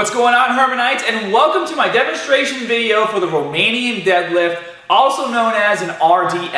What's going on, Hermanites, and welcome to my demonstration video for the Romanian deadlift, also known as an RDL.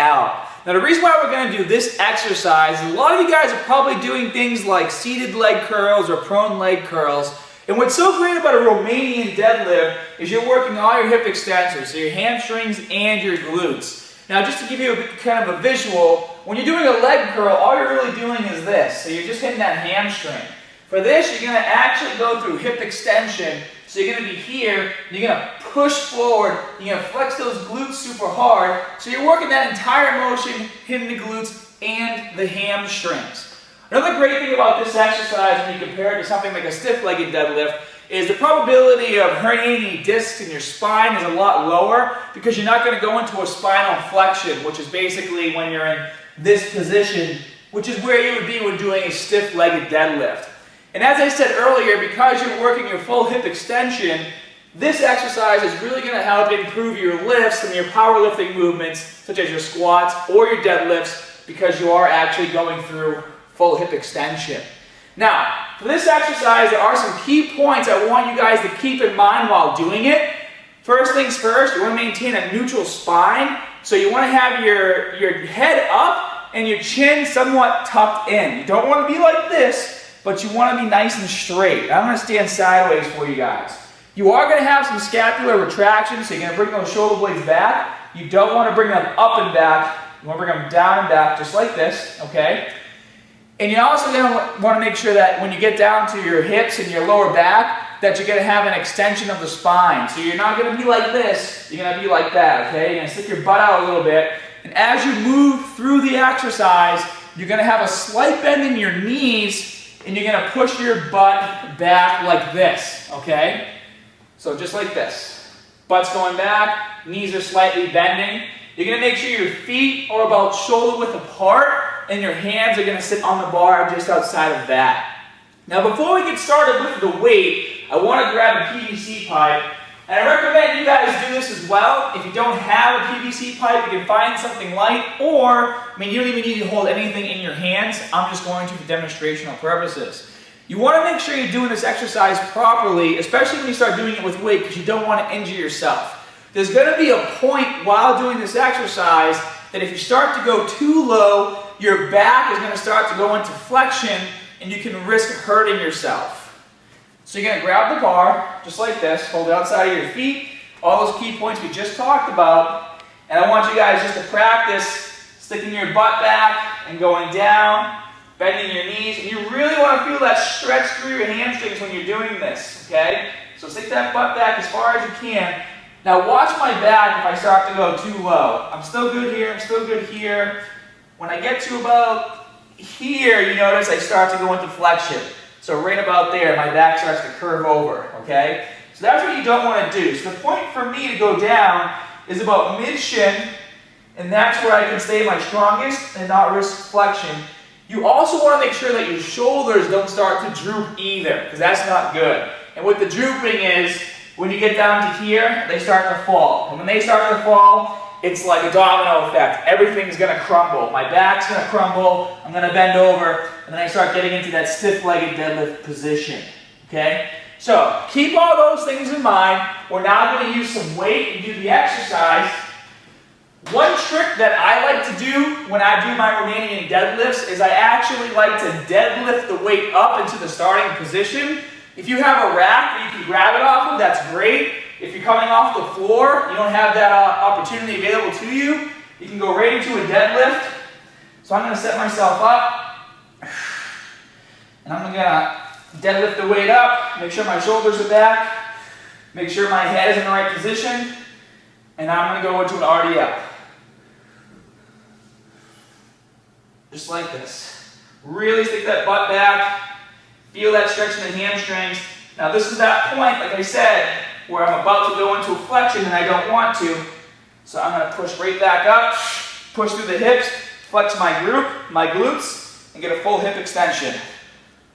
Now the reason why we're going to do this exercise is a lot of you guys are probably doing things like seated leg curls or prone leg curls, and what's so great about a Romanian deadlift is you're working all your hip extensors, so your hamstrings and your glutes. Now just to give you kind of a visual, when you're doing a leg curl, all you're really doing is this, so you're just hitting that hamstring. For this, you're going to actually go through hip extension. So you're going to be here, and you're going to push forward, you're going to flex those glutes super hard. So you're working that entire motion, hitting the glutes and the hamstrings. Another great thing about this exercise when you compare it to something like a stiff-legged deadlift is the probability of herniating discs in your spine is a lot lower because you're not going to go into a spinal flexion, which is basically when you're in this position, which is where you would be when doing a stiff-legged deadlift. And as I said earlier, because you're working your full hip extension, this exercise is really going to help improve your lifts and your powerlifting movements, such as your squats or your deadlifts, because you are actually going through full hip extension. Now, for this exercise, there are some key points I want you guys to keep in mind while doing it. First things first, you want to maintain a neutral spine. So you want to have your head up and your chin somewhat tucked in. You don't want to be like this, but you want to be nice and straight. I'm going to stand sideways for you guys. You are going to have some scapular retraction, so you're going to bring those shoulder blades back. You don't want to bring them up and back. You want to bring them down and back, just like this, okay? And you're also going to want to make sure that when you get down to your hips and your lower back, that you're going to have an extension of the spine. So you're not going to be like this, you're going to be like that, okay? You're going to stick your butt out a little bit. And as you move through the exercise, you're going to have a slight bend in your knees, and you're going to push your butt back like this, okay? So just like this. Butt's going back, knees are slightly bending. You're going to make sure your feet are about shoulder width apart, and your hands are going to sit on the bar just outside of that. Now before we get started with the weight, I want to grab a PVC pipe. And I recommend you guys do this as well. If you don't have a PVC pipe, you can find something light, or, you don't even need to hold anything in your hands. I'm just going to for demonstrational purposes. You want to make sure you're doing this exercise properly, especially when you start doing it with weight, because you don't want to injure yourself. There's going to be a point while doing this exercise that if you start to go too low, your back is going to start to go into flexion, and you can risk hurting yourself. So you're going to grab the bar, just like this, hold it outside of your feet, all those key points we just talked about, and I want you guys just to practice sticking your butt back and going down, bending your knees, and you really want to feel that stretch through your hamstrings when you're doing this, okay? So stick that butt back as far as you can. Now watch my back if I start to go too low. I'm still good here, I'm still good here. When I get to about here, you notice I start to go into flexion. So right about there, my back starts to curve over, okay? So that's what you don't want to do. So the point for me to go down is about mid-shin, and that's where I can stay my strongest and not risk flexion. You also want to make sure that your shoulders don't start to droop either, because that's not good. And what the drooping is, when you get down to here, they start to fall. And when they start to fall, it's like a domino effect. Everything's going to crumble. My back's going to crumble, I'm going to bend over, and then I start getting into that stiff-legged deadlift position, okay? So, keep all those things in mind. We're now going to use some weight and do the exercise. One trick that I like to do when I do my Romanian deadlifts is I actually like to deadlift the weight up into the starting position. If you have a rack that you can grab it off of, that's great. If you're coming off the floor, you don't have that opportunity available to you, you can go right into a deadlift. So I'm going to set myself up, and I'm going to deadlift the weight up, make sure my shoulders are back, make sure my head is in the right position, and I'm going to go into an RDL. Just like this. Really stick that butt back, feel that stretch in the hamstrings. Now this is that point, like I said, where I'm about to go into a flexion and I don't want to. So I'm going to push right back up, push through the hips, flex my glutes, and get a full hip extension.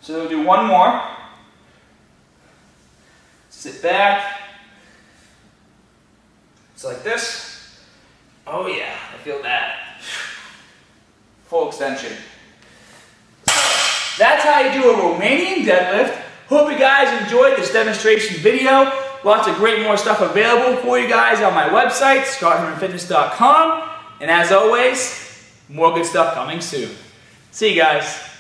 So we'll do one more. Sit back. It's like this. Oh yeah, I feel that. Full extension. That's how you do a Romanian deadlift Hope you guys enjoyed this demonstration video. Lots of great more stuff available for you guys on my website, scotthermanfitness.com. And as always, more good stuff coming soon. See you guys.